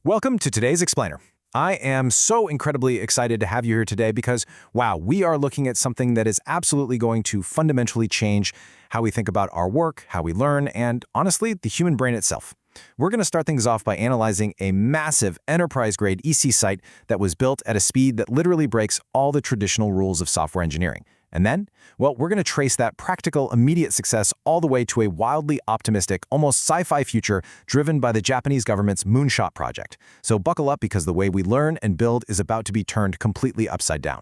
Welcome to today's Explainer. I am so incredibly excited to have you here today because, wow, we are looking at something that is absolutely going to fundamentally change how we think about our work, how we learn, and honestly, the human brain itself. We're going to start things off by analyzing a massive enterprise-grade EC site that was built at a speed that literally breaks all the traditional rules of software engineering. And then, well, we're going to trace that practical, immediate success all the way to a wildly optimistic, almost sci-fi future driven by the Japanese government's Moonshot project. So buckle up because the way we learn and build is about to be turned completely upside down.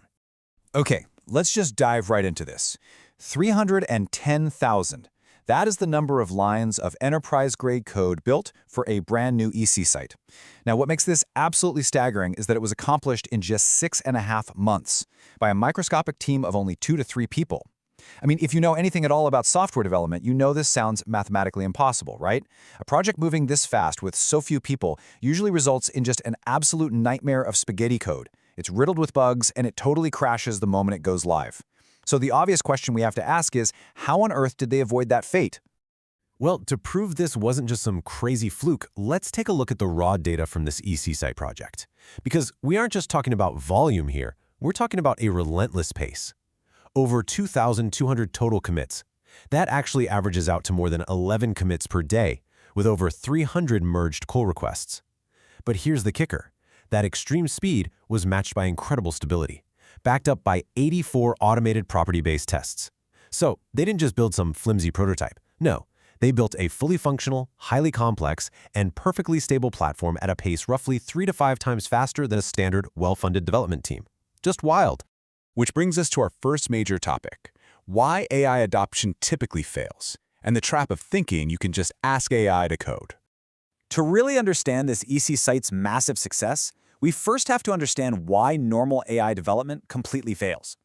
Okay, let's just dive right into this. 310,000. That is the number of lines of enterprise-grade code built for a brand new EC site. Now, what makes this absolutely staggering is that it was accomplished in just 6.5 months by a microscopic team of only 2 to 3 people. I mean, if you know anything at all about software development, you know this sounds mathematically impossible, right? A project moving this fast with so few people usually results in just an absolute nightmare of spaghetti code. It's riddled with bugs, and it totally crashes the moment it goes live. So the obvious question we have to ask is, how on earth did they avoid that fate? Well, to prove this wasn't just some crazy fluke, let's take a look at the raw data from this EC site project. Because we aren't just talking about volume here, we're talking about a relentless pace. Over 2,200 total commits. That actually averages out to more than 11 commits per day, with over 300 merged pull requests. But here's the kicker. That extreme speed was matched by incredible stability, backed up by 84 automated property-based tests. So they didn't just build some flimsy prototype. No, they built a fully functional, highly complex, and perfectly stable platform at a pace roughly 3 to 5 times faster than a standard, well-funded development team. Just wild. Which brings us to our first major topic, why AI adoption typically fails, and the trap of thinking you can just ask AI to code. To really understand this EC site's massive success, we first have to understand why normal AI development completely fails.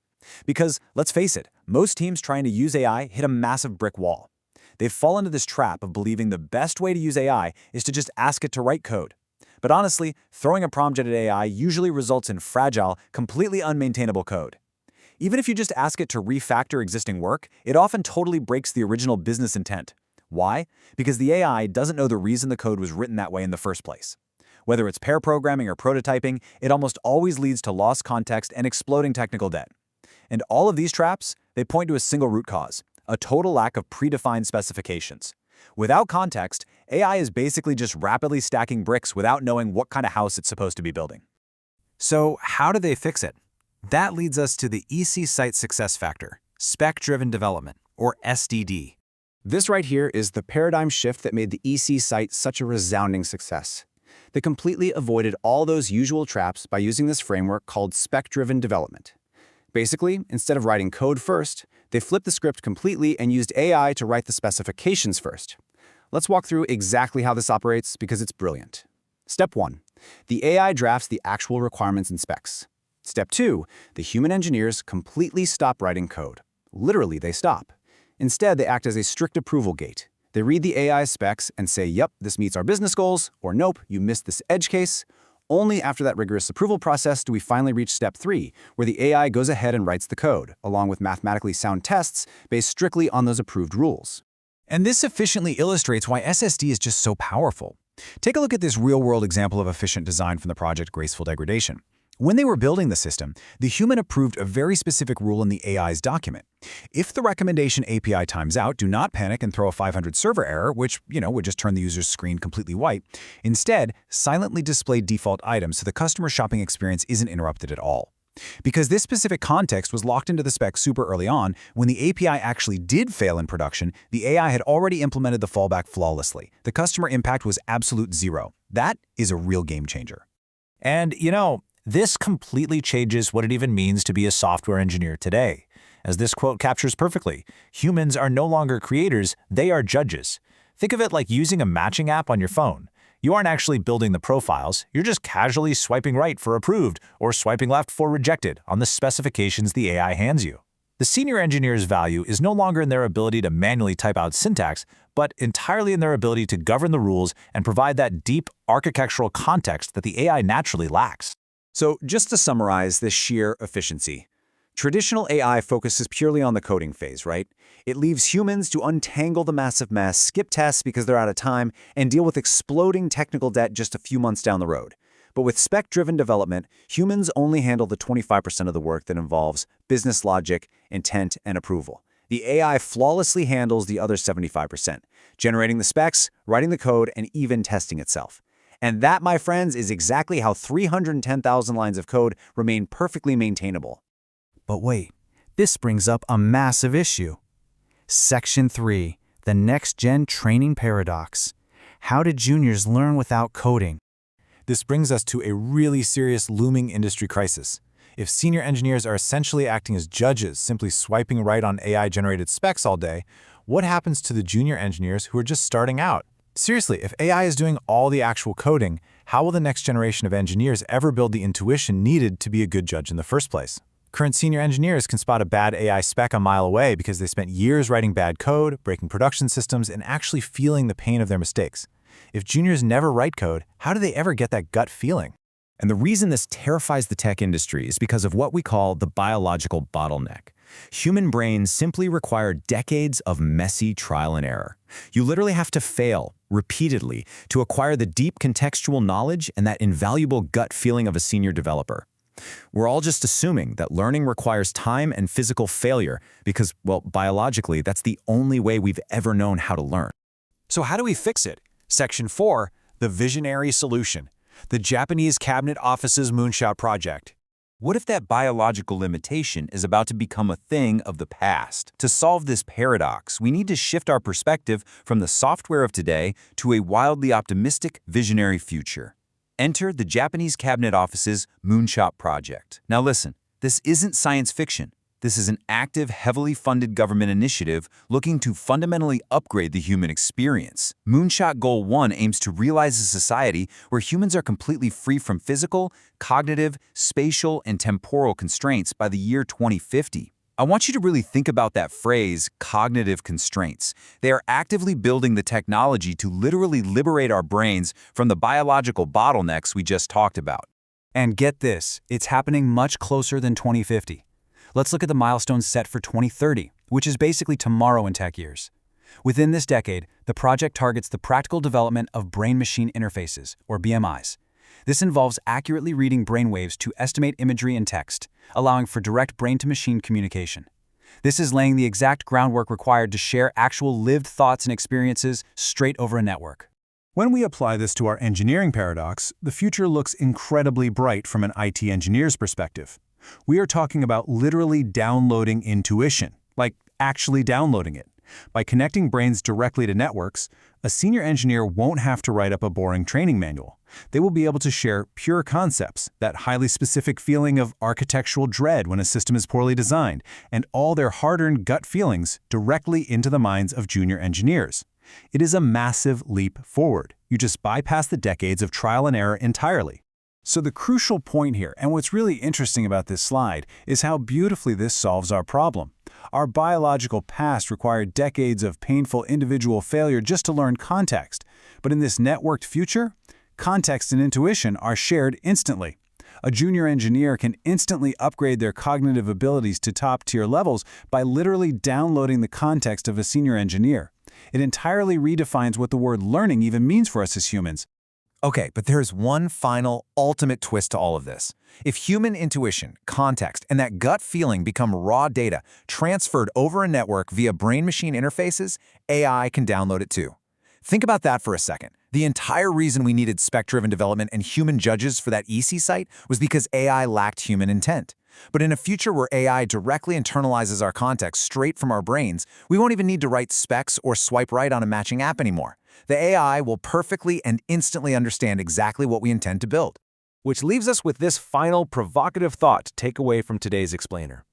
Because, let's face it, most teams trying to use AI hit a massive brick wall. They've fallen into this trap of believing the best way to use AI is to just ask it to write code. But honestly, throwing a prompt at AI usually results in fragile, completely unmaintainable code. Even if you just ask it to refactor existing work, it often totally breaks the original business intent. Why? Because the AI doesn't know the reason the code was written that way in the first place. Whether it's pair programming or prototyping, it almost always leads to lost context and exploding technical debt. And all of these traps, they point to a single root cause, a total lack of predefined specifications. Without context, AI is basically just rapidly stacking bricks without knowing what kind of house it's supposed to be building. So how do they fix it? That leads us to the EC site success factor, spec-driven development, or SDD. This right here is the paradigm shift that made the EC site such a resounding success. They completely avoided all those usual traps by using this framework called spec-driven development. Basically, instead of writing code first, they flipped the script completely and used AI to write the specifications first. Let's walk through exactly how this operates because it's brilliant. Step 1. The AI drafts the actual requirements and specs. Step 2. The human engineers completely stop writing code. Literally, they stop. Instead, they act as a strict approval gate. They read the AI specs and say, yep, this meets our business goals, or nope, you missed this edge case. Only after that rigorous approval process do we finally reach step 3, where the AI goes ahead and writes the code, along with mathematically sound tests based strictly on those approved rules. And this efficiently illustrates why SSD is just so powerful. Take a look at this real-world example of efficient design from the project Graceful Degradation. When they were building the system, the human approved a very specific rule in the AI's document. If the recommendation API times out, do not panic and throw a 500 server error, which, would just turn the user's screen completely white. Instead, silently display default items so the customer shopping experience isn't interrupted at all. Because this specific context was locked into the spec super early on, when the API actually did fail in production, the AI had already implemented the fallback flawlessly. The customer impact was absolute zero. That is a real game changer. And, this completely changes what it even means to be a software engineer today. As this quote captures perfectly, humans are no longer creators, they are judges. Think of it like using a matching app on your phone. You aren't actually building the profiles, you're just casually swiping right for approved or swiping left for rejected on the specifications the AI hands you. The senior engineer's value is no longer in their ability to manually type out syntax, but entirely in their ability to govern the rules and provide that deep architectural context that the AI naturally lacks. So just to summarize this sheer efficiency, Traditional AI focuses purely on the coding phase, right? It leaves humans to untangle the massive mess, skip tests because they're out of time, and deal with exploding technical debt just a few months down the road. But with spec-driven development, humans only handle the 25% of the work that involves business logic, intent, and approval. The AI flawlessly handles the other 75%, generating the specs, writing the code, and even testing itself. And that, my friends, is exactly how 310,000 lines of code remain perfectly maintainable. But wait, this brings up a massive issue. Section 3, the next-gen training paradox. How did juniors learn without coding? This brings us to a really serious looming industry crisis. If senior engineers are essentially acting as judges, simply swiping right on AI-generated specs all day, what happens to the junior engineers who are just starting out? Seriously, if AI is doing all the actual coding, how will the next generation of engineers ever build the intuition needed to be a good judge in the first place? Current senior engineers can spot a bad AI spec a mile away because they spent years writing bad code, breaking production systems, and actually feeling the pain of their mistakes. If juniors never write code, how do they ever get that gut feeling? And the reason this terrifies the tech industry is because of what we call the biological bottleneck. Human brains simply require decades of messy trial and error. You literally have to fail repeatedly to acquire the deep contextual knowledge and that invaluable gut feeling of a senior developer. We're all just assuming that learning requires time and physical failure because, well, biologically, that's the only way we've ever known how to learn. So how do we fix it? Section 4, the visionary solution. The Japanese Cabinet Office's Moonshot project. What if that biological limitation is about to become a thing of the past? To solve this paradox, we need to shift our perspective from the software of today to a wildly optimistic, visionary future. Enter the Japanese Cabinet Office's Moonshot project. Now listen, this isn't science fiction. This is an active, heavily funded government initiative looking to fundamentally upgrade the human experience. Moonshot Goal 1 aims to realize a society where humans are completely free from physical, cognitive, spatial, and temporal constraints by the year 2050. I want you to really think about that phrase, cognitive constraints. They are actively building the technology to literally liberate our brains from the biological bottlenecks we just talked about. And get this, it's happening much closer than 2050. Let's look at the milestones set for 2030, which is basically tomorrow in tech years. Within this decade, the project targets the practical development of brain-machine interfaces, or BMIs. This involves accurately reading brainwaves to estimate imagery and text, allowing for direct brain-to-machine communication. This is laying the exact groundwork required to share actual lived thoughts and experiences straight over a network. When we apply this to our engineering paradox, the future looks incredibly bright from an IT engineer's perspective. We are talking about literally downloading intuition, like actually downloading it. By connecting brains directly to networks, a senior engineer won't have to write up a boring training manual. They will be able to share pure concepts, that highly specific feeling of architectural dread when a system is poorly designed, and all their hard-earned gut feelings directly into the minds of junior engineers. It is a massive leap forward. You just bypass the decades of trial and error entirely. So the crucial point here, and what's really interesting about this slide, is how beautifully this solves our problem. Our biological past required decades of painful individual failure just to learn context. But in this networked future, context and intuition are shared instantly. A junior engineer can instantly upgrade their cognitive abilities to top-tier levels by literally downloading the context of a senior engineer. It entirely redefines what the word learning even means for us as humans. Okay, but there's one final, ultimate twist to all of this. If human intuition, context, and that gut feeling become raw data transferred over a network via brain-machine interfaces, AI can download it too. Think about that for a second. The entire reason we needed spec-driven development and human judges for that EC site was because AI lacked human intent. But in a future where AI directly internalizes our context straight from our brains, we won't even need to write specs or swipe right on a matching app anymore. The AI will perfectly and instantly understand exactly what we intend to build. Which leaves us with this final provocative thought to take away from today's explainer.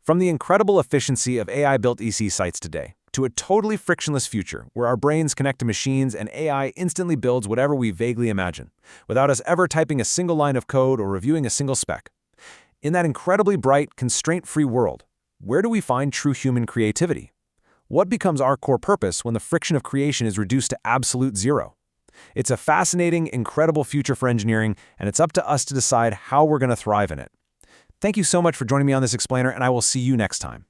From the incredible efficiency of AI-built EC sites today, to a totally frictionless future where our brains connect to machines and AI instantly builds whatever we vaguely imagine, without us ever typing a single line of code or reviewing a single spec. In that incredibly bright, constraint-free world, where do we find true human creativity? What becomes our core purpose when the friction of creation is reduced to absolute zero? It's a fascinating, incredible future for engineering, and it's up to us to decide how we're going to thrive in it. Thank you so much for joining me on this explainer, and I will see you next time.